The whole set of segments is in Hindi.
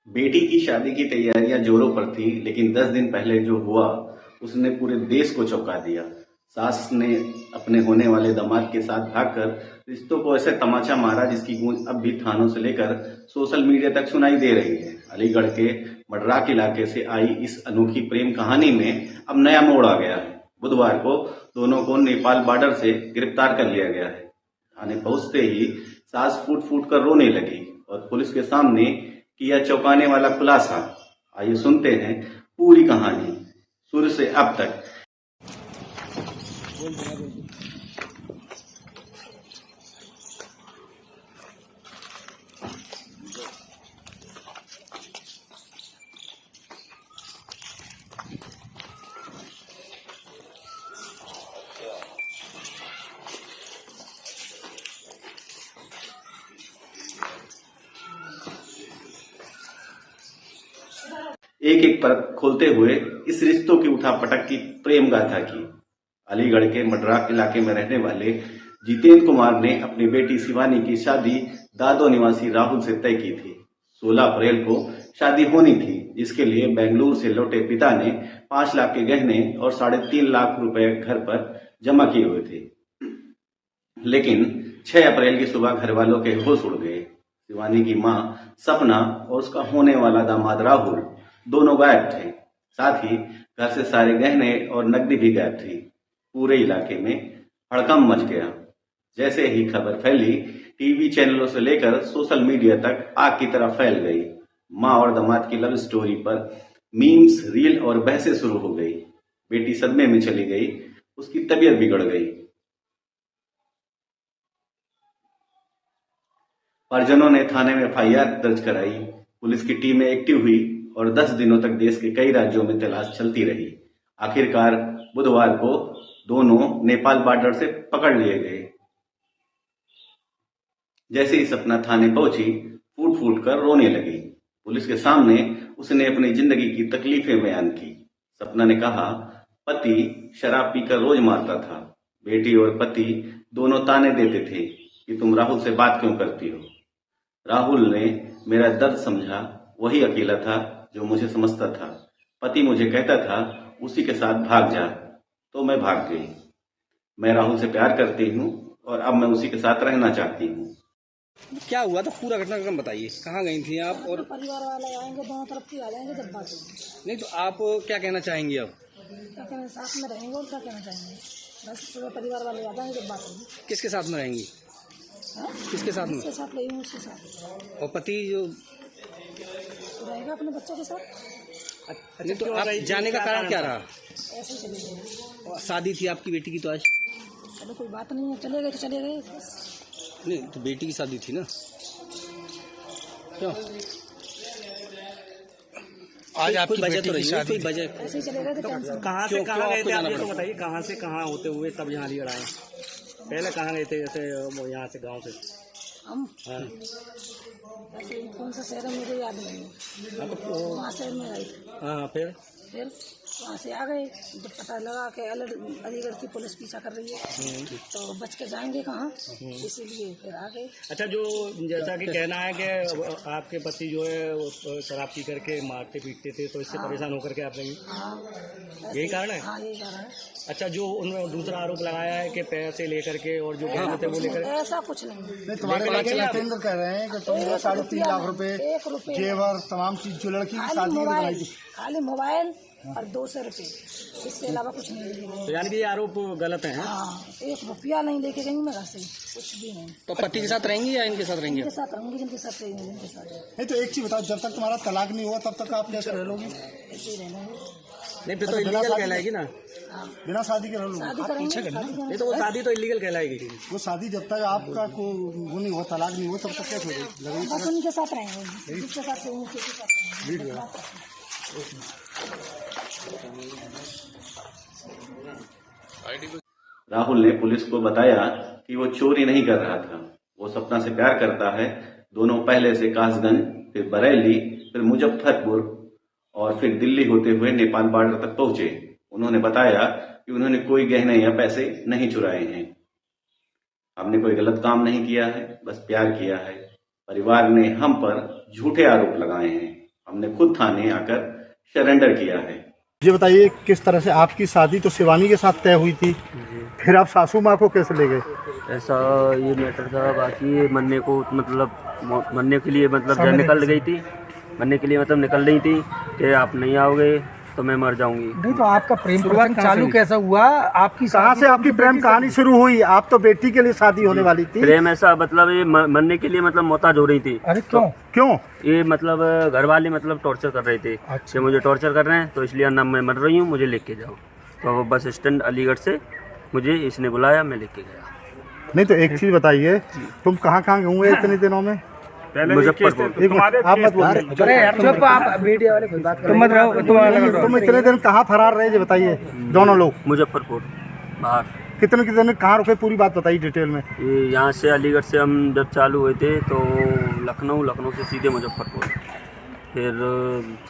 बेटी की शादी की तैयारियां जोरों पर थी, लेकिन 10 दिन पहले जो हुआ उसने पूरे देश को चौंका दिया। सास ने अपने होने वाले दामाद के साथ भागकर रिश्तों को ऐसे तमाचा मारा जिसकी गूंज अब भी थानों से लेकर सोशल मीडिया तक सुनाई दे रही है। अलीगढ़ के मडराक इलाके से आई इस अनोखी प्रेम कहानी में अब नया मोड़ आ गया है। बुधवार को दोनों को नेपाल बॉर्डर से गिरफ्तार कर लिया गया है। थाने पहुंचते ही सास फूट फूट कर रोने लगी और पुलिस के सामने किया चौंकाने वाला खुलासा। आइए सुनते हैं पूरी कहानी शुरू से अब तक। एक एक परत खोलते हुए इस रिश्तों की उठापटक की प्रेम गाथा की। अलीगढ़ के मडराक इलाके में रहने वाले जितेंद्र कुमार ने अपनी बेटी शिवानी की शादी दादो निवासी राहुल से तय की थी। 16 अप्रैल को शादी होनी थी, जिसके लिए बेंगलुरु से लौटे पिता ने 5 लाख के गहने और 3.5 लाख रुपए घर पर जमा किए हुए थे। लेकिन 6 अप्रैल की सुबह घर वालों के होश उड़ गए। शिवानी की मां सपना और उसका होने वाला दामाद राहुल दोनों गायब थे। साथ ही घर से सारे गहने और नकदी भी गायब थी। पूरे इलाके में हड़कंप मच गया। जैसे ही खबर फैली, टीवी चैनलों से लेकर सोशल मीडिया तक आग की तरह फैल गई। मां और दामाद की लव स्टोरी पर मीम्स, रील और बहसें शुरू हो गई। बेटी सदमे में चली गई, उसकी तबीयत बिगड़ गई। परिजनों ने थाने में एफआईआर दर्ज कराई। पुलिस की टीमें एक्टिव हुई और 10 दिनों तक देश के कई राज्यों में तलाश चलती रही। आखिरकार बुधवार को दोनों नेपाल बॉर्डर से पकड़ लिए गए। जैसे ही सपना थाने पहुंची, फूट फूट कर रोने लगी। पुलिस के सामने उसने अपनी जिंदगी की तकलीफें बयान की। सपना ने कहा, पति शराब पीकर रोज मारता था। बेटी और पति दोनों ताने देते थे कि तुम राहुल से बात क्यों करती हो। राहुल ने मेरा दर्द समझा, वही अकेला था जो मुझे समझता था। पति मुझे कहता था उसी के साथ भाग जा, तो मैं भाग गई। मैं राहुल से प्यार करती हूँ और अब मैं उसी के साथ रहना चाहती हूँ। क्या हुआ था, पूरा घटनाक्रम बताइए। कहाँ गई थी आप? और परिवार वाले आएंगे, दोनों तरफ के आ जाएंगे जब बात होगी। नहीं तो आप क्या कहना चाहेंगी अब? क्या कहना, साथ में रहेंगे और क्या कहना चाहेंगे। बस सुबह परिवार वाले आ जाएंगे जब बात होगी। किसके साथ में रहेंगी? किसके साथ में? उसके साथ रहेंगे, उसके साथ। और पति जो रहेगा अपने बच्चों के साथ। नहीं तो आप जाने का कारण क्या रहा? ऐसे ही चले गए। और शादी थी आपकी बेटी की तो आज? चलो कोई बात नहीं है, चले गए तो चले गए बस। नहीं तो बेटी की शादी थी ना, क्यों? आज आपकी वजह तो रही है, कोई वजह? ऐसे ही चले गए थे। कहाँ से कहाँ गए थे आप ये तो पड़ा? बताइए, कहाँ से कहाँ होते हुए तब यहाँ अलीगढ़ आए? पहले कहाँ गए थे, जैसे यहाँ से गांव से? हम हाँ। ऐसे ही कौन सा शहर है मुझे याद नहीं है। वहाँ शहर में गए थे। हाँ, फिर वहाँ से आ गए। जब पता लगा कि अलीगढ़ की पुलिस पीछा कर रही है तो बच के जाएंगे कहाँ, इसीलिए फिर आ गए। अच्छा, जो जैसा कि कहना है कि आपके पति जो है वो शराब पी करके मारते पीटते थे, तो इससे परेशान होकर के आप नहीं? हाँ, यही कारण है? हाँ, यही कारण है। अच्छा, जो उन्होंने दूसरा आरोप लगाया है कि पैसे लेकर के और जो गहने थे वो लेकर, ऐसा कुछ नहीं। तुम्हारे लड़के कह रहे हैं कि तुमने 3.5 लाख रुपए जेवर तमाम चीज जो लड़की की शादी में बनाई थी, खाली मोबाइल और 200 रुपए, इसके अलावा कुछ नहीं लेके गई। तो यानी कि ये आरोप गलत है? हाँ, 1 रुपया नहीं लेके गई मैं घर से, कुछ भी नहीं। तो पति के साथ रहेंगी या इनके साथ रहेंगी? इनके साथ रहूंगी, जिनके साथ रहेंगे, जिनके साथ। नहीं तो एक चीज बताओ, जब तक तुम्हारा तलाक नहीं हुआ तब तक आप कैसे रह लोगी? ऐसे ही रहना है। नहीं, फिर तो इलीगल कहलाएगी ना। बिना शादी के रह लोगी? शादी करेंगे, नहीं तो वो शादी तो इलीगल कहलाएगी। वो शादी जब तक आपका वो नहीं हुआ, तलाक नहीं हुआ, तब तक कैसे होगी? बस उनके साथ रहेंगे, जिसके साथ रहेंगे उसी के साथ रहेंगे। राहुल ने पुलिस को बताया कि वो चोरी नहीं कर रहा था, वो सपना से प्यार करता है। दोनों पहले से कासगंज, फिर बरेली, फिर मुजफ्फरपुर और फिर दिल्ली होते हुए नेपाल बॉर्डर तक पहुंचे। उन्होंने बताया कि उन्होंने कोई गहने या पैसे नहीं चुराए हैं। हमने कोई गलत काम नहीं किया है, बस प्यार किया है। परिवार ने हम पर झूठे आरोप लगाए हैं। हमने खुद थाने आकर सरेंडर किया है। ये बताइए किस तरह से आपकी शादी तो शिवानी के साथ तय हुई थी, फिर आप सासू माँ को कैसे ले गए? ऐसा ये मैटर था। बाकी ये मरने को मतलब मरने के लिए मतलब जब निकल गई थी, मरने के लिए मतलब निकल रही थी कि आप नहीं आओगे तो मैं मर जाऊंगी। नहीं तो आपका प्रेम प्रसंग चालू कैसा हुआ? आपकी कहाँ से आपकी प्रेम कहानी शुरू हुई? आप तो बेटी के लिए शादी होने वाली थी। प्रेम ऐसा मतलब ये मरने के लिए मतलब मोहताज हो रही थी। अरे क्यों? क्यों? ये मतलब घर वाले मतलब टॉर्चर कर रहे थे कि मुझे टॉर्चर कर रहे हैं तो इसलिए ना मैं मर रही हूँ, मुझे लेके जाओ। तो वो बस स्टैंड अलीगढ़ से मुझे इसने बुलाया, मैं लेके गया। नहीं तो एक चीज बताइए, तुम कहाँ कहाँ हुए इतने दिनों में? मुजफ्फरपुर। एक मिनट, आप मत बोलिए। चुप, आप मीडिया वाले खुद बात करो। तुम मत रहो, तुम इतने दिन कहाँ फरार रहे, ये बताइए दोनों लोग। मुजफ्फरपुर बाहर। कितने कितने कहाँ रुके, पूरी बात बताइए डिटेल में। ये यहाँ से अलीगढ़ से हम जब चालू हुए थे तो लखनऊ से सीधे मुजफ्फरपुर, फिर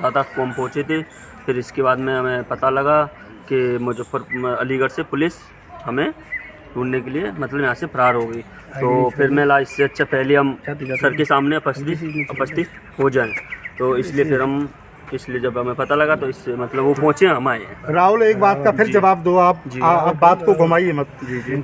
7-8 को हम पहुँचे थे। फिर इसके बाद में हमें पता लगा कि अलीगढ़ से पुलिस हमें ढूंढने के लिए मतलब यहाँ से फरार हो गई। तो फिर मैं इससे अच्छा पहले हम सर के सामने उपस्थित हो जाएं, तो इसलिए फिर हम जब हमें पता लगा तो इससे मतलब वो पहुँचे, हम आए हैं। राहुल, एक बात का फिर जवाब दो आप बात को घुमाइए मत।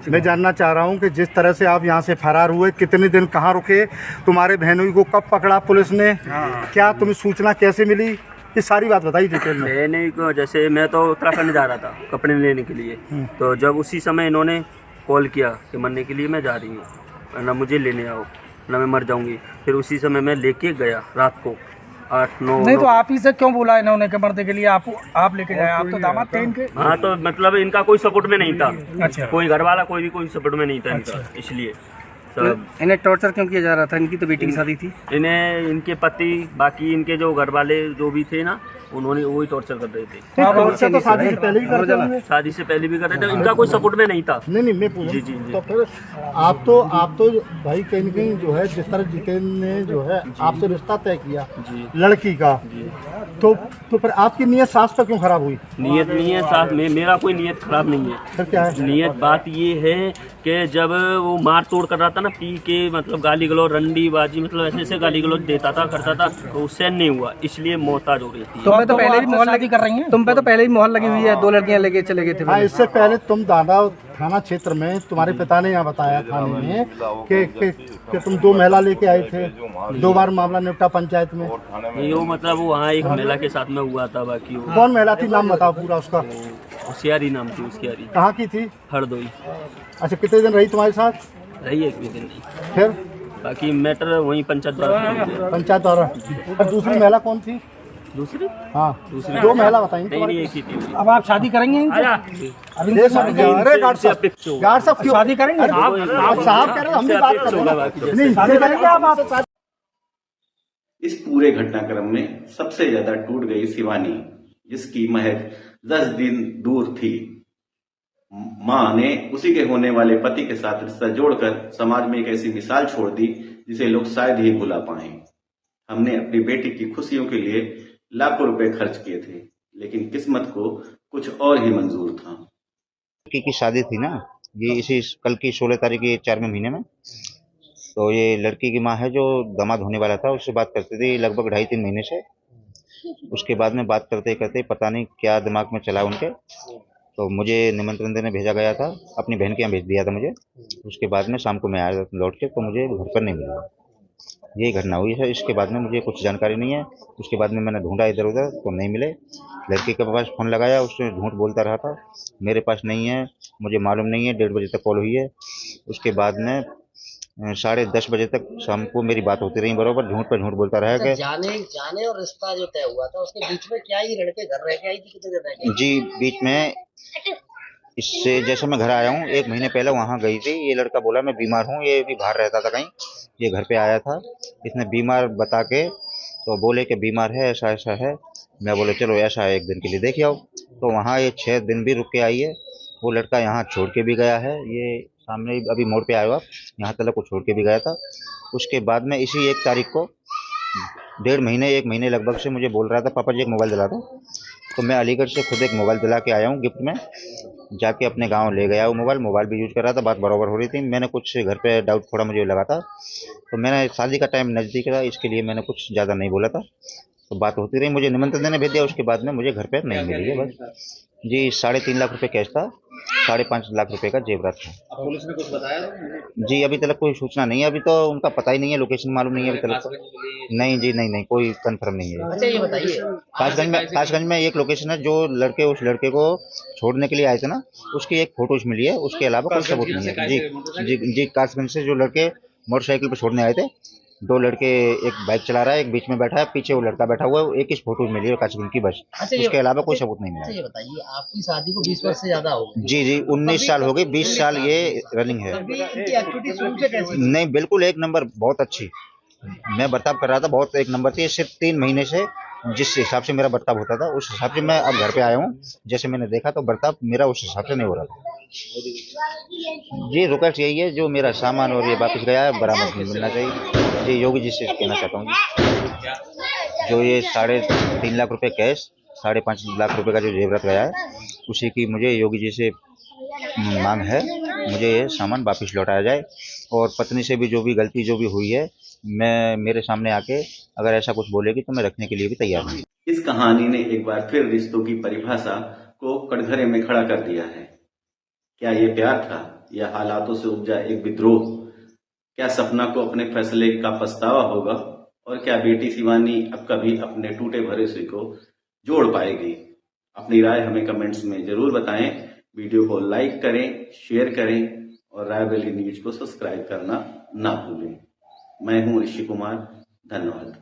मैं जानना चाह रहा हूँ कि जिस तरह से आप यहाँ से फरार हुए, कितने दिन कहाँ रुके, तुम्हारे बहनोई को कब पकड़ा पुलिस ने, क्या तुम्हें सूचना कैसे मिली, ये सारी बात बताइए डिटेल में। बहनोई को जैसे मैं तो उत्तराखंड जा रहा था कपड़े लेने के लिए, तो जब उसी समय इन्होंने कॉल किया कि मरने के लिए मैं जा रही हूँ, ना मुझे लेने आओ ना मैं मर जाऊँगी। फिर उसी समय मैं लेके गया रात को 8-9। नहीं तो आप ही से क्यों बोला इन्होंने कि मरने के लिए आप लेके जाए? आप तो दामाद थे इनके। हाँ, तो मतलब इनका कोई सपोर्ट में नहीं था। अच्छा। कोई घर वाला कोई सपोर्ट में नहीं था इनका, इसलिए सब। इन्हें टॉर्चर क्यों किया जा रहा था? इनकी तो बेटी की शादी थी। इन्हें इनके पति बाकी इनके जो घर वाले जो भी थे ना, उन्होंने वही टॉर्चर कर रहे थे। टॉर्चर तो शादी से पहले भी करते होंगे। शादी से पहले भी कर रहे थे, इनका कोई सपोर्ट में नहीं था। नहीं मैं पूछ जी। तो फिर आप तो भाई कहीं न कहीं जो है, जिस तरह जितेंद्र ने जो है आपसे रिश्ता तय किया लड़की का, तो फिर आपकी नीयत सास पर क्यों खराब हुई? नियत नहीं है साथ में, मेरा कोई नियत खराब नहीं है। फिर क्या है नियत? बात ये है कि जब वो मार तोड़ कर रहा था ना, पी के मतलब गाली गलौज रंडी बाजी मतलब ऐसे गाली गलौज देता था करता था, तो उससे नहीं हुआ, इसलिए मोहताज हो रही थी। तुम पे तो पहले भी मोहर लगी कर रही हैं। तुम पे तो पहले ही मोहर लगी हुई है, 2 लड़कियां लेके चले गए थे। हाँ, इससे पहले तुम दादा थाना क्षेत्र में, तुम्हारे पिता ने यहाँ बताया थाने में कि तुम 2 महिला लेके आए थे, 2 बार मामला निपटा पंचायत में। ये मतलब वहाँ एक महिला के साथ में हुआ था। बाकी वो कौन महिला थी, नाम बताओ पूरा उसका। होशियारी नाम थी उसकी। कहाँ की थी? हरदोई। अच्छा, कितने दिन रही तुम्हारे साथ? रही एक भी दिन नहीं। फिर बाकी मैटर वहीं पंचायत द्वारा। और दूसरी महिला कौन थी? दूसरी दूसरी 2 महिला बताएंगे। नहीं, एक ही थी। अब आप शादी करेंगे इनसे? अरे गार्ड साहब क्यों शादी करेंगे? आप साहब कह रहे हो, हम भी बात कर रहे हैं। नहीं, शादी करेंगे आप? इस पूरे घटनाक्रम में सबसे ज्यादा टूट गई शिवानी, जिसकी महज 10 दिन दूर थी। मां ने उसी के होने वाले पति के साथ रिश्ता जोड़कर समाज में एक ऐसी मिसाल छोड़ दी जिसे लोग शायद ही भुला पाए। हमने अपनी बेटी की खुशियों के लिए लाखों रुपए खर्च किए थे, लेकिन किस्मत को कुछ और ही मंजूर था। लड़की की शादी थी ना, ये इसी कल की 16 तारीख के 4वें महीने में। तो ये लड़की की माँ है जो दामाद होने वाला था, उससे बात करती थी लगभग 2.5-3 महीने से। उसके बाद में बात करते करते पता नहीं क्या दिमाग में चला उनके, तो मुझे निमंत्रण देने भेजा गया था, अपनी बहन के यहाँ भेज दिया था मुझे। उसके बाद में शाम को मैं आया लौट के, तो मुझे घर पर नहीं मिला। यही घटना हुई है। इसके बाद में मुझे कुछ जानकारी नहीं है। उसके बाद में मैंने ढूंढा इधर उधर तो नहीं मिले। लड़के के पास फ़ोन लगाया, उसने झूठ बोलता रहा था, मेरे पास नहीं है, मुझे मालूम नहीं है। 1:30 बजे तक कॉल हुई है। उसके बाद में 10:30 बजे तक शाम को मेरी बात होती रही, बराबर झूठ पर झूठ बोलता रहा कि जाने और रिश्ता जो तय हुआ था उसके बीच में क्या ही लड़के घर रह के आई थी? कितने दिन रह गई? जी, बीच में इससे जैसे मैं घर आया हूँ 1 महीने पहले वहाँ गई थी। ये लड़का बोला मैं बीमार हूँ, ये भी बाहर रहता था कहीं, ये घर पे आया था। इसने बीमार बता के तो बोले कि बीमार है, ऐसा ऐसा है। मैं बोले चलो ऐसा है, 1 दिन के लिए देख आओ। तो वहाँ ये 6 दिन भी रुक के आई है। वो लड़का यहाँ छोड़ के भी गया है, ये सामने अभी मोड़ पे आया हुआ, यहाँ तक को छोड़ के भी गया था। उसके बाद में इसी 1 तारीख को 1 महीने लगभग से मुझे बोल रहा था पापा जी एक मोबाइल दिला दो। तो मैं अलीगढ़ से खुद एक मोबाइल दिला के आया हूँ गिफ्ट में, जाके अपने गांव ले गया वो मोबाइल भी यूज कर रहा था, बात बराबर हो रही थी। मैंने कुछ घर पे डाउट थोड़ा मुझे लगा था, तो मैंने शादी का टाइम नज़दीक था, इसके लिए मैंने कुछ ज़्यादा नहीं बोला था। तो बात होती रही, मुझे निमंत्रण देने भेज दिया, उसके बाद में मुझे घर पे नहीं मिली है बस। जी 3.5 लाख रुपए कैश था, 5.5 लाख रुपए का जेवरात था। पुलिस ने कुछ बताया? जी अभी तक कोई सूचना नहीं है, अभी तो उनका पता ही नहीं है, लोकेशन मालूम नहीं है अभी तक तो। नहीं जी नहीं कोई कंफर्म नहीं है। अच्छा ये बताइए, कासगंज में एक लोकेशन है, जो उस लड़के को छोड़ने के लिए आए थे ना, उसकी एक फोटोज मिली है, उसके अलावा कोई सबूत नहीं है। जी कासगंज से जो लड़के मोटरसाइकिल पर छोड़ने आए थे, 2 लड़के, एक बाइक चला रहा है, एक बीच में बैठा है, पीछे वो लड़का बैठा हुआ है, एक ही फोटो मिली है कासगंज की बस। उसके अलावा कोई सबूत नहीं मिला। ये बताइए, आपकी शादी को 20 वर्ष से ज्यादा हो गए? जी 19 साल हो गए, 20 साल ये रनिंग है। इनकी एक्टिविटी शुरू से कैसी? नहीं बिल्कुल एक नंबर, बहुत अच्छी। मैं बर्ताव कर रहा था, बहुत एक नंबर थी। सिर्फ 3 महीने से जिस हिसाब से मेरा बर्ताव होता था, उस हिसाब से मैं अब घर पे आया हूँ, जैसे मैंने देखा तो बर्ताव मेरा उस हिसाब से नहीं हो रहा था। जी रिक्वेस्ट यही है, जो मेरा सामान और ये वापस गया है बरामद मिलना चाहिए। जी योगी जी से कहना चाहता हूँ, जो ये 3.5 लाख रुपए कैश, 5.5 लाख रुपए का जो जेवरात गया है, उसी की मुझे योगी जी से मांग है, मुझे ये सामान वापस लौटाया जाए। और पत्नी से भी जो भी गलती जो भी हुई है, मैं मेरे सामने आके अगर ऐसा कुछ बोलेगी तो मैं रखने के लिए भी तैयार हूँ। इस कहानी ने एक बार फिर रिश्तों की परिभाषा को कटघरे में खड़ा कर दिया है। क्या ये प्यार था या हालातों से उपजा एक विद्रोह? क्या सपना को अपने फैसले का पछतावा होगा? और क्या बेटी शिवानी अब कभी अपने टूटे भरोसे को जोड़ पाएगी? अपनी राय हमें कमेंट्स में जरूर बताएं। वीडियो को लाइक करें, शेयर करें और रायबरेली न्यूज को सब्सक्राइब करना ना भूलें। मैं हूं ऋषि कुमार, धन्यवाद।